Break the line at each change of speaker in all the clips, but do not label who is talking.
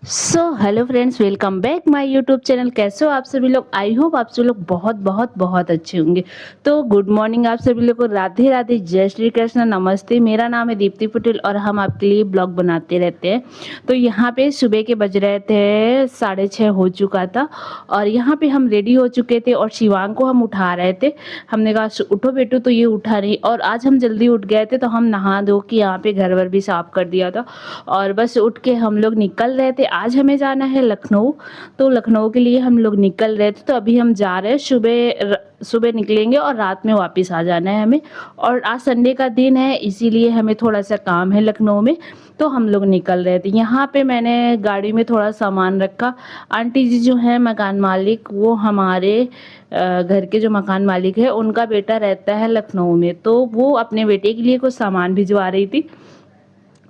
Hello friends, welcome back my YouTube channel. कैसे हो आप सभी लोग? आई होप आप सभी लोग बहुत बहुत बहुत अच्छे होंगे। तो गुड मॉर्निंग आप सभी लोग को, राधे राधे, जय श्री कृष्ण, नमस्ते। मेरा नाम है दीप्ति पटेल और हम आपके लिए ब्लॉग बनाते रहते हैं। तो यहाँ पे सुबह के बज रहे थे 6:30 हो चुका था और यहाँ पे हम रेडी हो चुके थे और शिवांग को हम उठा रहे थे। हमने कहा उठो बेटू, तो ये उठा नहीं और आज हम जल्दी उठ गए थे तो हम नहा धो के यहाँ पे घर वर भी साफ कर दिया था और बस उठ के हम लोग निकल रहे थे। आज हमें जाना है लखनऊ, तो लखनऊ के लिए हम लोग निकल रहे थे। तो अभी हम जा रहे हैं, सुबह निकलेंगे और रात में वापस आ जाना है हमें। और आज संडे का दिन है, इसीलिए हमें थोड़ा सा काम है लखनऊ में, तो हम लोग निकल रहे थे। यहाँ पे मैंने गाड़ी में थोड़ा सामान रखा। आंटी जी जो है मकान मालिक, वो हमारे घर के जो मकान मालिक है उनका बेटा रहता है लखनऊ में, तो वो अपने बेटे के लिए कुछ सामान भिजवा रही थी,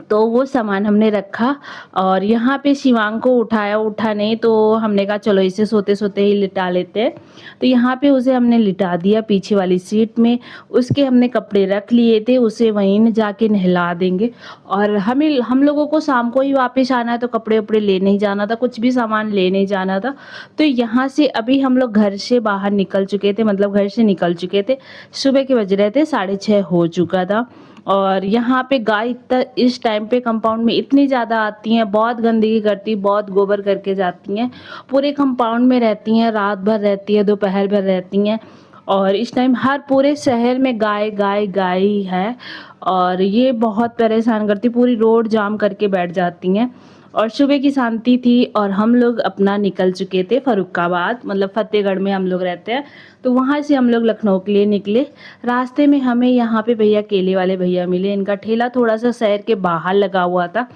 तो वो सामान हमने रखा। और यहाँ पे शिवांग को उठा नहीं, तो हमने कहा चलो इसे सोते सोते ही लिटा लेते हैं। तो यहाँ पे उसे हमने लिटा दिया पीछे वाली सीट में। उसके हमने कपड़े रख लिए थे, उसे वहीं जाके नहला देंगे। और हम लोगों को शाम को ही वापस आना है, तो कपड़े उपड़े ले नहीं जाना था, कुछ भी सामान ले नहीं जाना था। तो यहाँ से अभी हम लोग घर से बाहर निकल चुके थे, मतलब घर से निकल चुके थे। सुबह के बज रहे थे 6:30 हो चुका था। और यहाँ पे गाय इस टाइम पे कंपाउंड में इतनी ज़्यादा आती हैं, बहुत गंदगी करती, बहुत गोबर करके जाती हैं। पूरे कंपाउंड में रहती हैं, रात भर रहती है, दोपहर भर रहती हैं। और इस टाइम हर पूरे शहर में गाय गाय गाय ही है और ये बहुत परेशान करती, पूरी रोड जाम करके बैठ जाती हैं। और सुबह की शांति थी और हम लोग अपना निकल चुके थे फर्रुखाबाद, मतलब फतेहगढ़ में हम लोग रहते हैं, तो वहाँ से हम लोग लखनऊ के लिए निकले। रास्ते में हमें यहाँ पे भैया, केले वाले भैया मिले। इनका ठेला थोड़ा सा शहर के बाहर लगा हुआ था,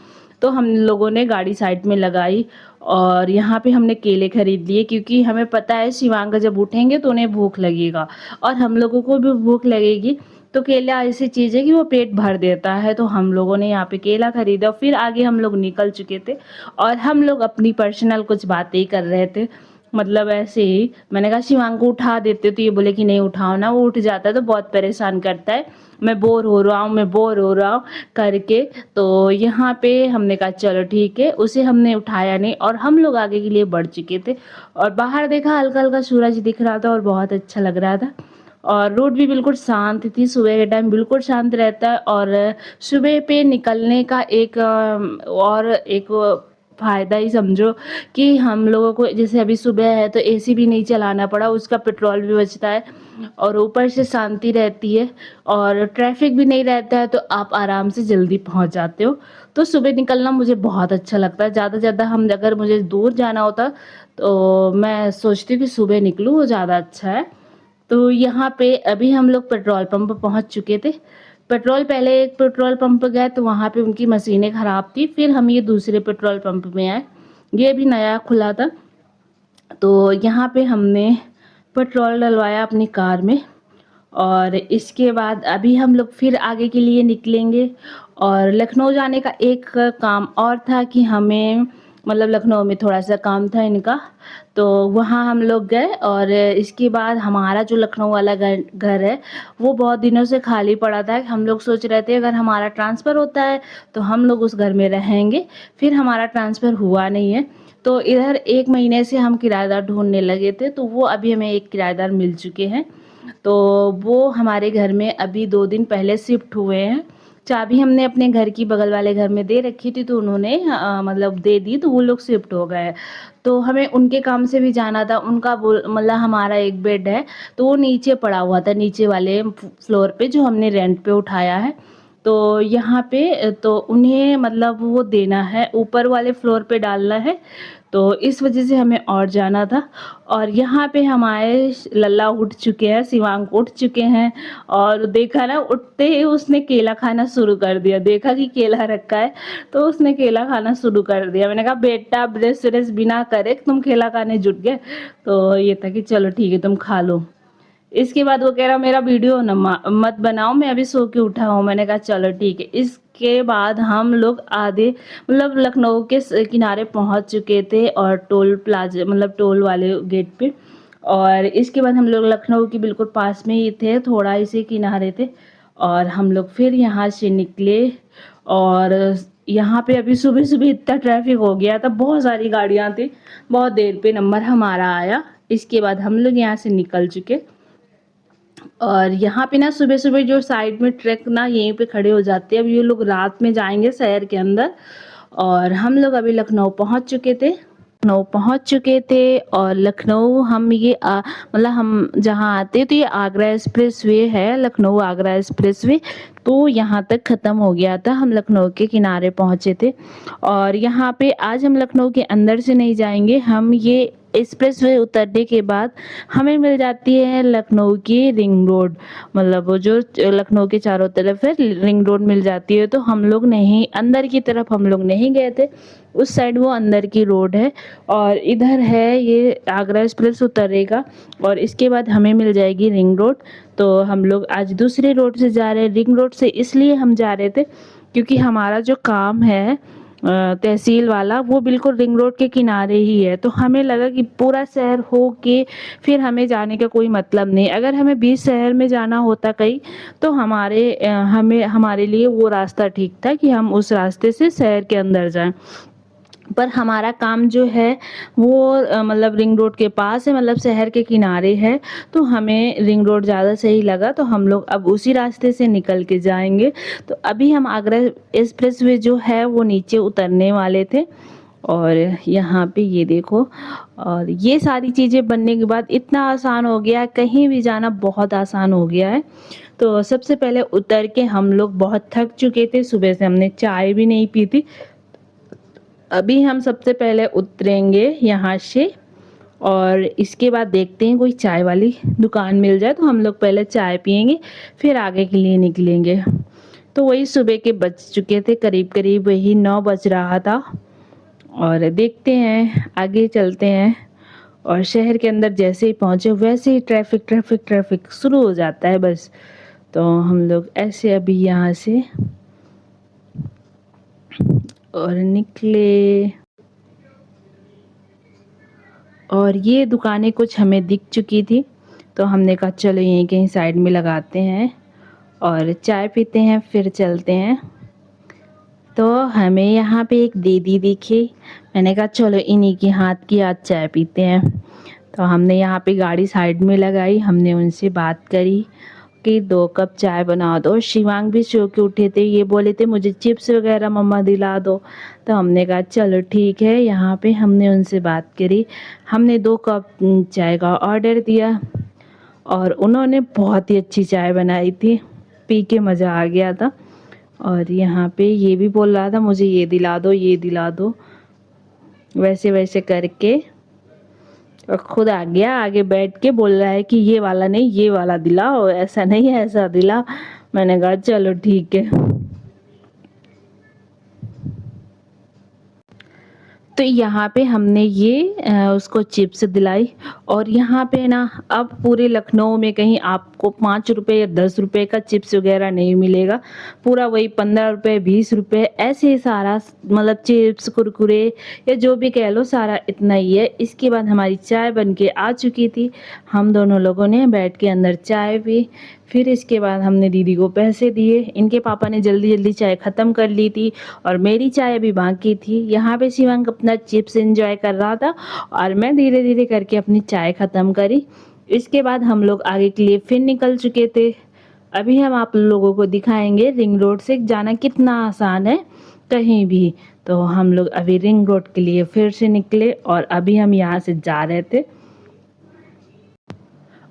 तो हम लोगों ने गाड़ी साइड में लगाई और यहाँ पे हमने केले खरीद लिए, क्योंकि हमें पता है शिवांग जब उठेंगे तो उन्हें भूख लगेगा और हम लोगों को भी भूख लगेगी। तो केला ऐसी चीज़ है कि वो पेट भर देता है, तो हम लोगों ने यहाँ पे केला खरीदा। फिर आगे हम लोग निकल चुके थे और हम लोग अपनी पर्सनल कुछ बातें कर रहे थे, मतलब ऐसे ही। मैंने कहा शिवांग को उठा देते, तो ये बोले कि नहीं उठाओ ना, वो उठ जाता है तो बहुत परेशान करता है, मैं बोर हो रहा हूँ, मैं बोर हो रहा हूँ करके। तो यहाँ पे हमने कहा चलो ठीक है, उसे हमने उठाया नहीं और हम लोग आगे के लिए बढ़ चुके थे। और बाहर देखा, हल्का हल्का सूरज दिख रहा था और बहुत अच्छा लग रहा था। और रोड भी बिल्कुल शांत थी, सुबह के टाइम बिल्कुल शांत रहता है। और सुबह पे निकलने का और एक फ़ायदा ही समझो कि हम लोगों को, जैसे अभी सुबह है तो एसी भी नहीं चलाना पड़ा, उसका पेट्रोल भी बचता है और ऊपर से शांति रहती है और ट्रैफिक भी नहीं रहता है, तो आप आराम से जल्दी पहुंच जाते हो। तो सुबह निकलना मुझे बहुत अच्छा लगता है। ज़्यादा से ज़्यादा हम अगर मुझे दूर जाना होता तो मैं सोचती हूँ कि सुबह निकलूँ, वो ज़्यादा अच्छा है। तो यहाँ पे अभी हम लोग पेट्रोल पंप पहुँच चुके थे। पहले एक पेट्रोल पंप गए तो वहाँ पे उनकी मशीनें ख़राब थी, फिर हम ये दूसरे पेट्रोल पंप में आए, ये भी नया खुला था। तो यहाँ पे हमने पेट्रोल डलवाया अपनी कार में और इसके बाद अभी हम लोग फिर आगे के लिए निकलेंगे। और लखनऊ जाने का एक काम और था कि हमें, मतलब लखनऊ में थोड़ा सा काम था इनका, तो वहाँ हम लोग गए। और इसके बाद हमारा जो लखनऊ वाला घर है वो बहुत दिनों से खाली पड़ा था। हम लोग सोच रहे थे अगर हमारा ट्रांसफ़र होता है तो हम लोग उस घर में रहेंगे, फिर हमारा ट्रांसफ़र हुआ नहीं है, तो इधर 1 महीने से हम किराएदार ढूंढने लगे थे, तो वो अभी हमें एक किराएदार मिल चुके हैं। तो वो हमारे घर में अभी 2 दिन पहले शिफ्ट हुए हैं। चाबी हमने अपने घर की बगल वाले घर में दे रखी थी, तो उन्होंने मतलब दे दी, तो वो लोग शिफ्ट हो गए। तो हमें उनके काम से भी जाना था। उनका मतलब हमारा एक बेड है तो वो नीचे पड़ा हुआ था, नीचे वाले फ्लोर पे जो हमने रेंट पे उठाया है। तो यहाँ पे तो उन्हें मतलब वो देना है, ऊपर वाले फ्लोर पे डालना है, तो इस वजह से हमें और जाना था। और यहाँ पे हमारे लल्ला उठ चुके हैं, शिवांग उठ चुके हैं और देखा ना, उठते ही उसने केला खाना शुरू कर दिया। देखा कि केला रखा है तो उसने केला खाना शुरू कर दिया। मैंने कहा बेटा ब्रश व्रश बिना करे तुम केला खाने जुट गए, तो ये था कि चलो ठीक है तुम खा लो। इसके बाद वो कह रहा मेरा वीडियो न मत बनाओ, मैं अभी सो के उठा हूँ। मैंने कहा चलो ठीक है। इसके बाद हम लोग आधे, मतलब लखनऊ के किनारे पहुँच चुके थे और टोल प्लाजा, मतलब टोल वाले गेट पे। और इसके बाद हम लोग लखनऊ के बिल्कुल पास में ही थे, थोड़ा इसी किनारे थे। और हम लोग फिर यहाँ से निकले और यहाँ पे अभी सुबह-सुबह इतना ट्रैफ़िक हो गया था, बहुत सारी गाड़ियाँ थी, बहुत देर पे नंबर हमारा आया। इसके बाद हम लोग यहाँ से निकल चुके और यहाँ पे ना सुबह-सुबह जो साइड में ट्रक ना यहीं पे खड़े हो जाते हैं। अब ये लोग रात में जाएँगे शहर के अंदर और हम लोग अभी लखनऊ पहुँच चुके थे। और लखनऊ हम ये मतलब हम जहाँ आते हैं तो ये आगरा एक्सप्रेसवे है, लखनऊ आगरा एक्सप्रेसवे। तो यहाँ तक ख़त्म हो गया था, हम लखनऊ के किनारे पहुँचे थे और यहाँ पे आज हम लखनऊ के अंदर से नहीं जाएँगे, हम ये एक्सप्रेसवे उतरने के बाद हमें मिल जाती है लखनऊ की रिंग रोड, मतलब वो जो लखनऊ के चारों तरफ है रिंग रोड मिल जाती है। तो हम लोग नहीं, अंदर की तरफ हम लोग नहीं गए थे, उस साइड वो अंदर की रोड है और इधर है ये आगरा एक्सप्रेस उतरेगा और इसके बाद हमें मिल जाएगी रिंग रोड। तो हम लोग आज दूसरे रोड से जा रहे हैं, रिंग रोड से इसलिए हम जा रहे थे क्योंकि हमारा जो काम है तहसील वाला वो बिल्कुल रिंग रोड के किनारे ही है। तो हमें लगा कि पूरा शहर हो के फिर हमें जाने का कोई मतलब नहीं। अगर हमें बीच शहर में जाना होता कहीं तो हमारे लिए वो रास्ता ठीक था कि हम उस रास्ते से शहर के अंदर जाएं। पर हमारा काम जो है वो मतलब रिंग रोड के पास है, मतलब शहर के किनारे है। तो हमें रिंग रोड ज़्यादा सही लगा, तो हम लोग अब उसी रास्ते से निकल के जाएंगे। तो अभी हम आगरा एक्सप्रेसवे जो है वो नीचे उतरने वाले थे और यहाँ पे ये देखो, और ये सारी चीज़ें बनने के बाद इतना आसान हो गया, कहीं भी जाना बहुत आसान हो गया है। तो सबसे पहले उतर के हम लोग बहुत थक चुके थे, सुबह से हमने चाय भी नहीं पी थी। अभी हम सबसे पहले उतरेंगे यहाँ से और इसके बाद देखते हैं कोई चाय वाली दुकान मिल जाए तो हम लोग पहले चाय पियेंगे, फिर आगे के लिए निकलेंगे। तो वही सुबह के बज चुके थे, करीब करीब वही 9 बज रहा था और देखते हैं आगे चलते हैं। और शहर के अंदर जैसे ही पहुँचे वैसे ही ट्रैफिक ट्रैफिक ट्रैफिक शुरू हो जाता है बस। तो हम लोग ऐसे अभी यहाँ से और निकले और ये दुकानें कुछ हमें दिख चुकी थी, तो हमने कहा चलो यहीं कहीं साइड में लगाते हैं और चाय पीते हैं फिर चलते हैं। तो हमें यहाँ पे एक दीदी दिखी, मैंने कहा चलो इन्हीं के हाथ की आज चाय पीते हैं। तो हमने यहाँ पे गाड़ी साइड में लगाई, हमने उनसे बात करी कि 2 कप चाय बना दो। शिवांग भी सो के उठे थे, ये बोले थे मुझे चिप्स वगैरह मम्मा दिला दो। तो हमने कहा चलो ठीक है। यहाँ पे हमने उनसे बात करी, हमने 2 कप चाय का ऑर्डर दिया और उन्होंने बहुत ही अच्छी चाय बनाई थी, पी के मज़ा आ गया था। और यहाँ पे ये भी बोल रहा था मुझे ये दिला दो ये दिला दो, वैसे वैसे करके और खुद आ गया, आगे बैठ के बोल रहा है कि ये वाला नहीं ये वाला दिलाओ, ऐसा नहीं ऐसा दिलाओ। मैंने कहा चलो ठीक है। तो यहाँ पे हमने ये उसको चिप्स दिलाई और यहाँ पे ना अब पूरे लखनऊ में कहीं आपको 5 रुपये या 10 रुपये का चिप्स वगैरह नहीं मिलेगा, पूरा वही 15 रुपये 20 रुपये ऐसे ही सारा, मतलब चिप्स कुरकुरे या जो भी कह लो सारा इतना ही है। इसके बाद हमारी चाय बन के आ चुकी थी, हम दोनों लोगों ने बैठ के अंदर चाय पी। फिर इसके बाद हमने दीदी को पैसे दिए, इनके पापा ने जल्दी जल्दी चाय ख़त्म कर ली थी और मेरी चाय अभी बाकी थी। यहाँ पे शिवांग अपना चिप्स एंजॉय कर रहा था और मैं धीरे धीरे करके अपनी चाय ख़त्म करी। इसके बाद हम लोग आगे के लिए फिर निकल चुके थे। अभी हम आप लोगों को दिखाएंगे रिंग रोड से जाना कितना आसान है कहीं भी। तो हम लोग अभी रिंग रोड के लिए फिर से निकले और अभी हम यहाँ से जा रहे थे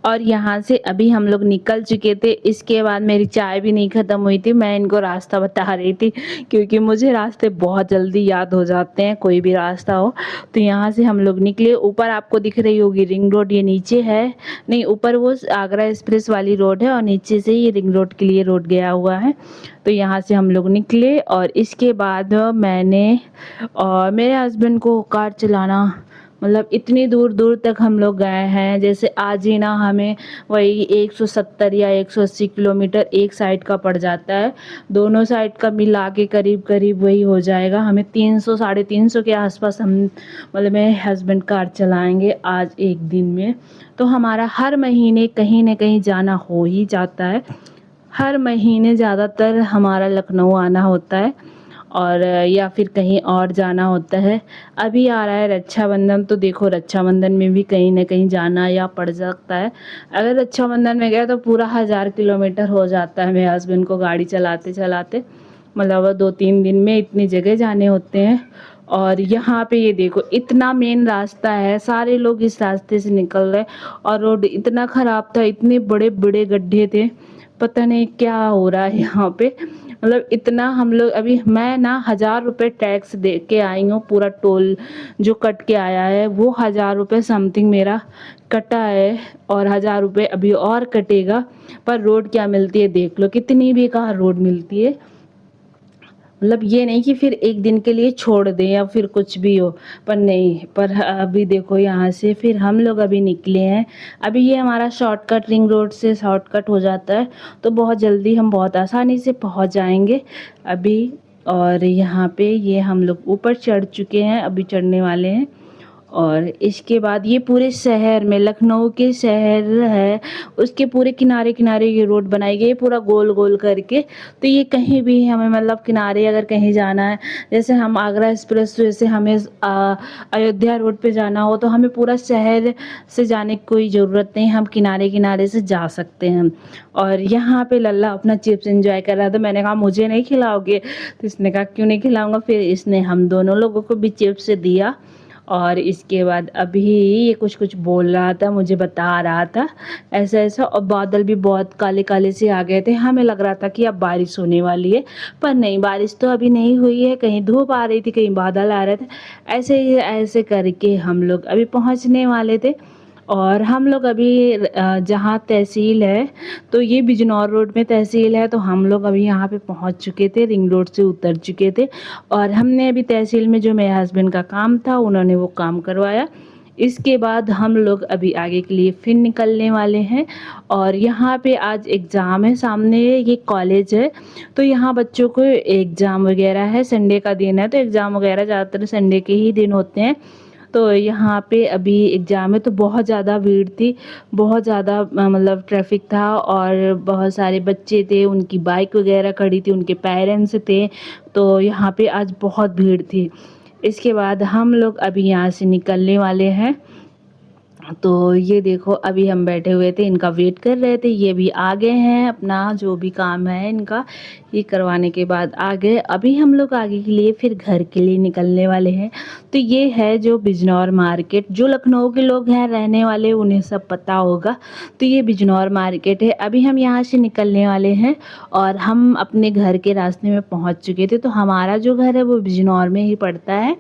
और यहाँ से अभी हम लोग निकल चुके थे। इसके बाद मेरी चाय भी नहीं ख़त्म हुई थी, मैं इनको रास्ता बता रही थी क्योंकि मुझे रास्ते बहुत जल्दी याद हो जाते हैं, कोई भी रास्ता हो। तो यहाँ से हम लोग निकले, ऊपर आपको दिख रही होगी रिंग रोड, ये नीचे है नहीं, ऊपर वो आगरा एक्सप्रेस वाली रोड है और नीचे से ही रिंग रोड के लिए रोड गया हुआ है। तो यहाँ से हम लोग निकले और इसके बाद मैंने और मेरे हस्बैंड को कार चलाना, मतलब इतनी दूर दूर तक हम लोग गए हैं। जैसे आज ही ना हमें वही 170 या 180 किलोमीटर एक साइड का पड़ जाता है, दोनों साइड का मिला के करीब करीब वही हो जाएगा हमें 300 साढ़े 300 के आसपास हम मतलब मेरे हस्बैंड कार चलाएंगे आज एक दिन में। तो हमारा हर महीने कहीं ना कहीं जाना हो ही जाता है, हर महीने ज़्यादातर हमारा लखनऊ आना होता है और या फिर कहीं और जाना होता है। अभी आ रहा है रक्षाबंधन, तो देखो रक्षाबंधन में भी कहीं न कहीं जाना या पड़ सकता है। अगर रक्षाबंधन में गए तो पूरा 1000 किलोमीटर हो जाता है मेरे हस्बैंड को गाड़ी चलाते-चलाते। मतलब 2-3 दिन में इतनी जगह जाने होते हैं। और यहाँ पे ये देखो इतना मेन रास्ता है, सारे लोग इस रास्ते से निकल रहे और रोड इतना ख़राब था, इतने बड़े-बड़े गड्ढे थे, पता नहीं क्या हो रहा है यहाँ पे। मतलब इतना हम लोग अभी मैं ना 1000 रुपये टैक्स दे के आई हूँ, पूरा टोल जो कट के आया है वो 1000 रुपये समथिंग मेरा कटा है और 1000 रुपये अभी और कटेगा। पर रोड क्या मिलती है देख लो, कितनी बेकार रोड मिलती है। मतलब ये नहीं कि फिर एक दिन के लिए छोड़ दें या फिर कुछ भी हो, पर नहीं। पर अभी देखो यहाँ से फिर हम लोग अभी निकले हैं। अभी ये हमारा शॉर्टकट रिंग रोड से शॉर्टकट हो जाता है, तो बहुत जल्दी हम बहुत आसानी से पहुँच जाएंगे अभी। और यहाँ पे ये हम लोग ऊपर चढ़ चुके हैं, अभी चढ़ने वाले हैं। और इसके बाद ये पूरे शहर में, लखनऊ के शहर है उसके पूरे किनारे किनारे ये रोड बनाई गई है, पूरा गोल गोल करके। तो ये कहीं भी हमें मतलब किनारे अगर कहीं जाना है, जैसे हम आगरा एक्सप्रेस वे से हमें अयोध्या रोड पे जाना हो, तो हमें पूरा शहर से जाने की कोई ज़रूरत नहीं, हम किनारे किनारे से जा सकते हैं। और यहाँ पे लल्ला अपना चिप्स एंजॉय कर रहा था। मैंने कहा मुझे नहीं खिलाओगे, तो इसने कहा क्यों नहीं खिलाऊंगा। फिर इसने हम दोनों लोगों को भी चिप्स दिया। और इसके बाद अभी ये कुछ कुछ बोल रहा था, मुझे बता रहा था ऐसा ऐसा। और बादल भी बहुत काले काले से आ गए थे, हमें लग रहा था कि अब बारिश होने वाली है, पर नहीं, बारिश तो अभी नहीं हुई है। कहीं धूप आ रही थी, कहीं बादल आ रहे थे, ऐसे ही ऐसे करके हम लोग अभी पहुंचने वाले थे। और हम लोग अभी जहाँ तहसील है, तो ये बिजनौर रोड में तहसील है, तो हम लोग अभी यहाँ पे पहुँच चुके थे, रिंग रोड से उतर चुके थे। और हमने अभी तहसील में जो मेरे हस्बैंड का काम था, उन्होंने वो काम करवाया। इसके बाद हम लोग अभी आगे के लिए फिर निकलने वाले हैं। और यहाँ पे आज एग्ज़ाम है, सामने ये कॉलेज है, तो यहाँ बच्चों को एग्ज़ाम वगैरह है, संडे का दिन है, तो एग्ज़ाम वगैरह ज़्यादातर संडे के ही दिन होते हैं। तो यहाँ पे अभी एग्ज़ाम है, तो बहुत ज़्यादा भीड़ थी, बहुत ज़्यादा मतलब ट्रैफिक था। और बहुत सारे बच्चे थे, उनकी बाइक वगैरह खड़ी थी, उनके पेरेंट्स थे, तो यहाँ पे आज बहुत भीड़ थी। इसके बाद हम लोग अभी यहाँ से निकलने वाले हैं। तो ये देखो अभी हम बैठे हुए थे, इनका वेट कर रहे थे, ये भी आ गए हैं, अपना जो भी काम है इनका ये करवाने के बाद आ गए। अभी हम लोग आगे के लिए फिर घर के लिए निकलने वाले हैं। तो ये है जो बिजनौर मार्केट, जो लखनऊ के लोग हैं रहने वाले उन्हें सब पता होगा। तो ये बिजनौर मार्केट है। अभी हम यहाँ से निकलने वाले हैं और हम अपने घर के रास्ते में पहुँच चुके थे। तो हमारा जो घर है वो बिजनौर में ही पड़ता है,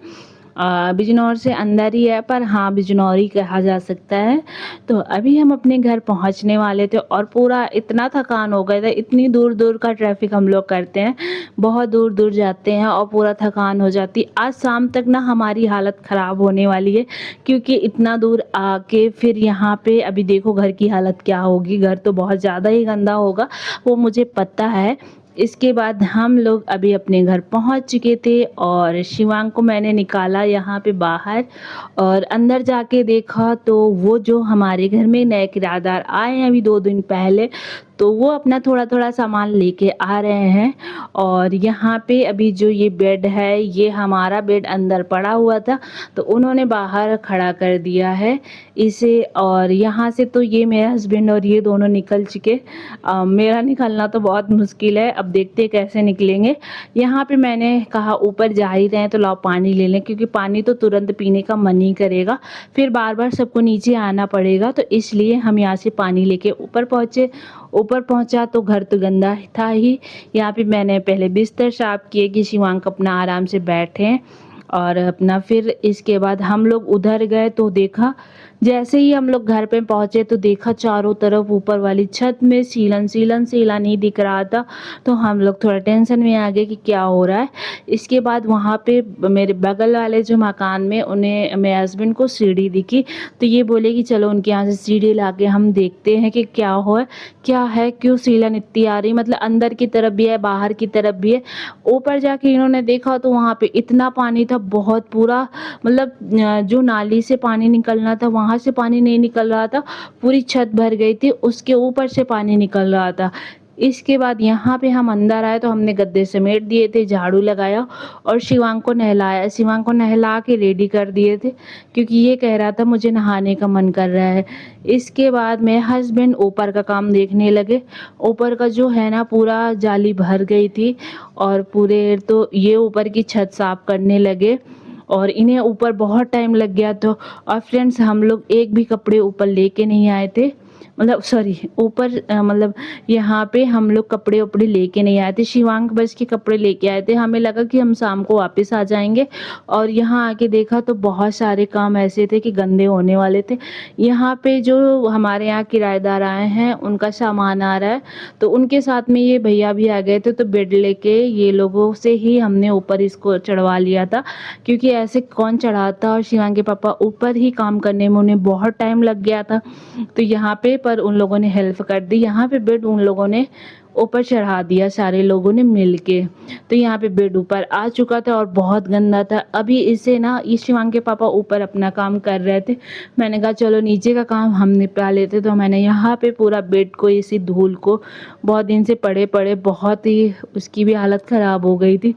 बिजनौर से अंदर ही है, पर हाँ बिजनौर ही कहा जा सकता है। तो अभी हम अपने घर पहुंचने वाले थे और पूरा इतना थकान हो गया था, इतनी दूर दूर का ट्रैफिक हम लोग करते हैं, बहुत दूर दूर जाते हैं और पूरा थकान हो जाती। आज शाम तक ना हमारी हालत ख़राब होने वाली है, क्योंकि इतना दूर आके फिर यहाँ पे अभी देखो घर की हालत क्या होगी। घर तो बहुत ज़्यादा ही गंदा होगा, वो मुझे पता है। इसके बाद हम लोग अभी अपने घर पहुंच चुके थे और शिवांग को मैंने निकाला यहाँ पे बाहर और अंदर जाके देखा, तो वो जो हमारे घर में नए किराएदार आए हैं अभी 2 दिन पहले, तो वो अपना थोड़ा थोड़ा सामान लेके आ रहे हैं। और यहाँ पे अभी जो ये बेड है, ये हमारा बेड अंदर पड़ा हुआ था, तो उन्होंने बाहर खड़ा कर दिया है इसे। और यहाँ से तो ये मेरे हस्बैंड और ये दोनों निकल चुके। मेरा निकलना तो बहुत मुश्किल है, अब देखते हैं कैसे निकलेंगे। यहाँ पे मैंने कहा ऊपर जा ही रहे हैं तो लाओ पानी ले लें, क्योंकि पानी तो तुरंत पीने का मन ही करेगा, फिर बार बार सबको नीचे आना पड़ेगा। तो इसलिए हम यहाँ से पानी लेके ऊपर पहुँचे। ऊपर पहुंचा तो घर तो गंदा था ही। यहाँ पे मैंने पहले बिस्तर साफ किए कि शिवांक अपना आराम से बैठे और अपना, फिर इसके बाद हम लोग उधर गए तो देखा, जैसे ही हम लोग घर पे पहुंचे तो देखा चारों तरफ ऊपर वाली छत में सीलन नहीं दिख रहा था। तो हम लोग थोड़ा टेंशन में आ गए कि क्या हो रहा है। इसके बाद वहाँ पे मेरे बगल वाले जो मकान में, उन्हें मेरे हस्बैंड को सीढ़ी दिखी, तो ये बोले कि चलो उनके यहाँ से सीढ़ी ला के हम देखते हैं कि क्या है, क्यों सीलन इतनी आ रही, मतलब अंदर की तरफ भी है बाहर की तरफ भी है। ऊपर जाके इन्होंने देखा तो वहाँ पे इतना पानी था, बहुत पूरा, मतलब जो नाली से पानी निकलना था वहाँ से पानी नहीं निकल रहा था, पूरी छत भर गई थी, उसके ऊपर से पानी निकल रहा था। इसके बाद यहाँ पे हम अंदर आए तो हमने गद्दे समेट दिए थे, झाड़ू लगाया और शिवांग को नहलाया। शिवांग को नहला के रेडी कर दिए थे क्योंकि ये कह रहा था मुझे नहाने का मन कर रहा है। इसके बाद मेरे हस्बैंड ऊपर का काम देखने लगे। ऊपर का जो है ना पूरा जाली भर गई थी और पूरे तो ये ऊपर की छत साफ करने लगे और इन्हें ऊपर बहुत टाइम लग गया। तो और फ्रेंड्स हम लोग एक भी कपड़े ऊपर लेके नहीं आए थे, मतलब सॉरी ऊपर मतलब यहाँ पे हम लोग कपड़े उपड़े लेके नहीं आए थे। शिवांग बस के कपड़े लेके आए थे। हमें लगा कि हम शाम को वापस आ जाएंगे और यहाँ आके देखा तो बहुत सारे काम ऐसे थे कि गंदे होने वाले थे। यहाँ पे जो हमारे यहाँ किराएदार आए हैं उनका सामान आ रहा है, तो उनके साथ में ये भैया भी आ गए थे। तो बेड लेके ये लोगों से ही हमने ऊपर इसको चढ़वा लिया था क्योंकि ऐसे कौन चढ़ाता। और शिवांग के पापा ऊपर ही काम करने में उन्हें बहुत टाइम लग गया था, तो यहाँ पे पर उन लोगों ने हेल्प कर दी। यहाँ पे बेड उन लोगों ने ऊपर चढ़ा दिया सारे लोगों ने मिलके। तो यहाँ पे बेड ऊपर आ चुका था और बहुत गंदा था। अभी इसे ना ये शिवांग के पापा ऊपर अपना काम कर रहे थे। मैंने कहा चलो नीचे का काम हम निपटा लेते। तो मैंने यहाँ पे पूरा बेड को इसी धूल को बहुत दिन से पड़े पड़े बहुत ही उसकी भी हालत ख़राब हो गई थी।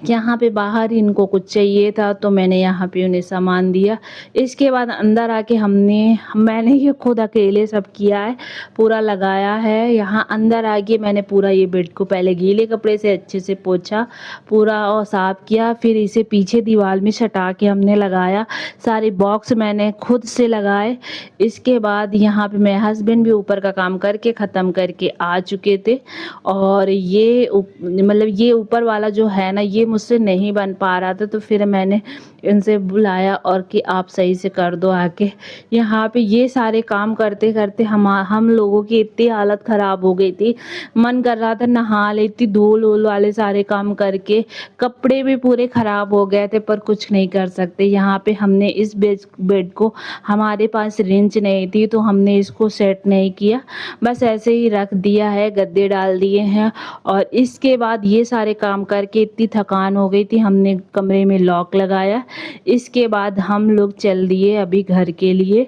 यहाँ पे बाहर इनको कुछ चाहिए था तो मैंने यहाँ पे उन्हें सामान दिया। इसके बाद अंदर आके मैंने ये खुद अकेले सब किया है, पूरा लगाया है। यहाँ अंदर आके मैंने पूरा ये बेड को पहले गीले कपड़े से अच्छे से पोंछा पूरा और साफ़ किया, फिर इसे पीछे दीवार में सटा के हमने लगाया। सारे बॉक्स मैंने खुद से लगाए। इसके बाद यहाँ पे मेरे हस्बैंड भी ऊपर का काम करके ख़त्म करके आ चुके थे और मतलब ये ऊपर वाला जो है ना ये मुझसे नहीं बन पा रहा था, तो फिर मैंने इनसे बुलाया और कि आप सही से कर दो आके। यहाँ पे ये सारे काम करते करते हम लोगों की इतनी हालत ख़राब हो गई थी, मन कर रहा था नहा ले। इतनी धूल वूल वाले सारे काम करके कपड़े भी पूरे ख़राब हो गए थे, पर कुछ नहीं कर सकते। यहाँ पे हमने इस बेड को, हमारे पास रिंच नहीं थी तो हमने इसको सेट नहीं किया, बस ऐसे ही रख दिया है, गद्दे डाल दिए हैं। और इसके बाद ये सारे काम करके इतनी थकान हो गई थी, हमने कमरे में लॉक लगाया। इसके बाद हम लोग चल दिए अभी घर के लिए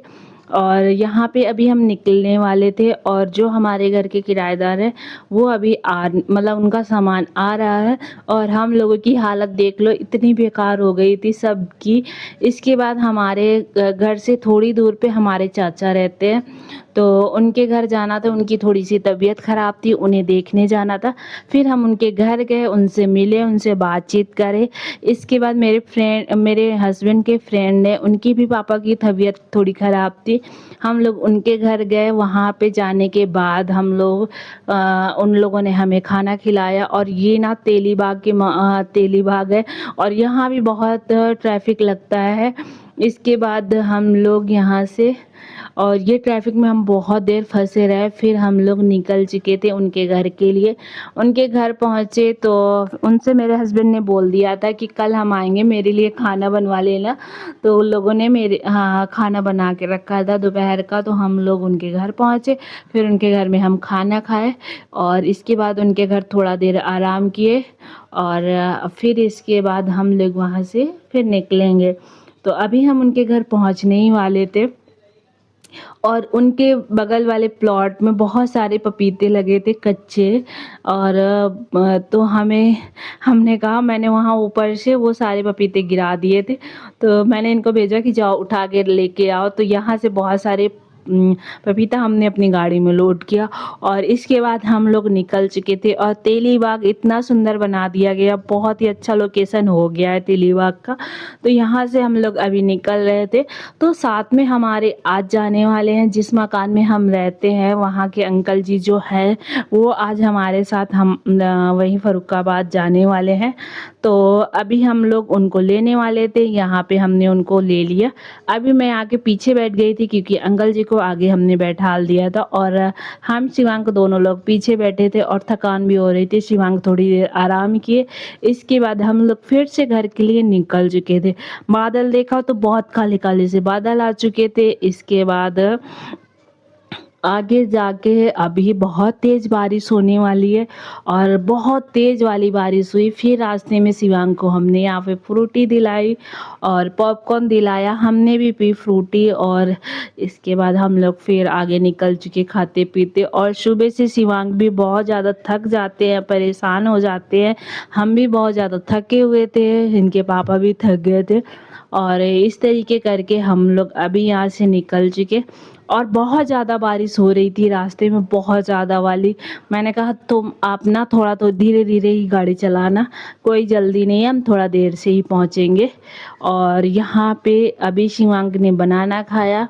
और यहाँ पे अभी हम निकलने वाले थे और जो हमारे घर के किराएदार हैं वो अभी मतलब उनका सामान आ रहा है और हम लोगों की हालत देख लो, इतनी बेकार हो गई थी सबकी। इसके बाद हमारे घर से थोड़ी दूर पे हमारे चाचा रहते हैं, तो उनके घर जाना था। उनकी थोड़ी सी तबीयत ख़राब थी, उन्हें देखने जाना था। फिर हम उनके घर गए, उनसे मिले, उनसे बातचीत करे। इसके बाद मेरे हस्बैंड के फ्रेंड ने, उनकी भी पापा की तबीयत थोड़ी ख़राब थी, हम लोग उनके घर गए। वहाँ पे जाने के बाद उन लोगों ने हमें खाना खिलाया और ये ना तेलीबाग है और यहाँ भी बहुत ट्रैफिक लगता है। इसके बाद हम लोग यहाँ से, और ये ट्रैफिक में हम बहुत देर फंसे रहे, फिर हम लोग निकल चुके थे उनके घर के लिए। उनके घर पहुँचे तो उनसे मेरे हस्बैंड ने बोल दिया था कि कल हम आएंगे, मेरे लिए खाना बनवा लेना। तो उन लोगों ने खाना बना के रखा था दोपहर का। तो हम लोग उनके घर पहुँचे, फिर उनके घर में हम खाना खाए और इसके बाद उनके घर थोड़ा देर आराम किए और फिर इसके बाद हम लोग वहाँ से फिर निकलेंगे। तो अभी हम उनके घर पहुँचने ही वाले थे और उनके बगल वाले प्लॉट में बहुत सारे पपीते लगे थे कच्चे। और तो हमने कहा, मैंने वहाँ ऊपर से वो सारे पपीते गिरा दिए थे, तो मैंने इनको भेजा कि जाओ उठा के लेके आओ। तो यहाँ से बहुत सारे पपीता हमने अपनी गाड़ी में लोड किया और इसके बाद हम लोग निकल चुके थे। और तेलीबाग इतना सुंदर बना दिया गया, बहुत ही अच्छा लोकेशन हो गया है तेलीबाग का। तो यहाँ से हम लोग अभी निकल रहे थे, तो साथ में हमारे आज जाने वाले हैं, जिस मकान में हम रहते हैं वहाँ के अंकल जी जो है वो आज हमारे साथ हम वहीं फरुखाबाद जाने वाले हैं। तो अभी हम लोग उनको लेने वाले थे, यहाँ पे हमने उनको ले लिया। अभी मैं आके पीछे बैठ गई थी क्योंकि अंकल जी को आगे हमने बैठाल दिया था और हम शिवांग दोनों लोग पीछे बैठे थे और थकान भी हो रही थी। शिवांग थोड़ी देर आराम किए, इसके बाद हम लोग फिर से घर के लिए निकल चुके थे। बादल देखा तो बहुत काले काले से बादल आ चुके थे। इसके बाद आगे जाके अभी बहुत तेज़ बारिश होने वाली है और बहुत तेज़ वाली बारिश हुई। फिर रास्ते में शिवांग को हमने यहाँ पे फ्रूटी दिलाई और पॉपकॉर्न दिलाया, हमने भी पी फ्रूटी और इसके बाद हम लोग फिर आगे निकल चुके खाते-पीते। और सुबह से शिवांग भी बहुत ज़्यादा थक जाते हैं, परेशान हो जाते हैं। हम भी बहुत ज़्यादा थके हुए थे, इनके पापा भी थक गए थे और इस तरीके करके हम लोग अभी यहाँ से निकल चुके। और बहुत ज़्यादा बारिश हो रही थी रास्ते में, बहुत ज़्यादा वाली। मैंने कहा तुम आप ना थोड़ा तो धीरे-धीरे ही गाड़ी चलाना, कोई जल्दी नहीं है, हम थोड़ा देर से ही पहुँचेंगे। और यहाँ पे अभी शिवांग ने बनाना खाया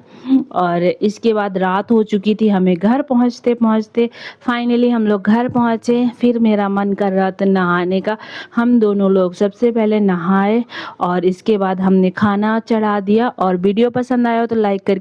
और इसके बाद रात हो चुकी थी, हमें घर पहुँचते-पहुँचते फाइनली हम लोग घर पहुँचे। फिर मेरा मन कर रहा था नहाने का, हम दोनों लोग सबसे पहले नहाए और इसके बाद हमने खाना चढ़ा दिया। और वीडियो पसंद आया हो तो लाइक करके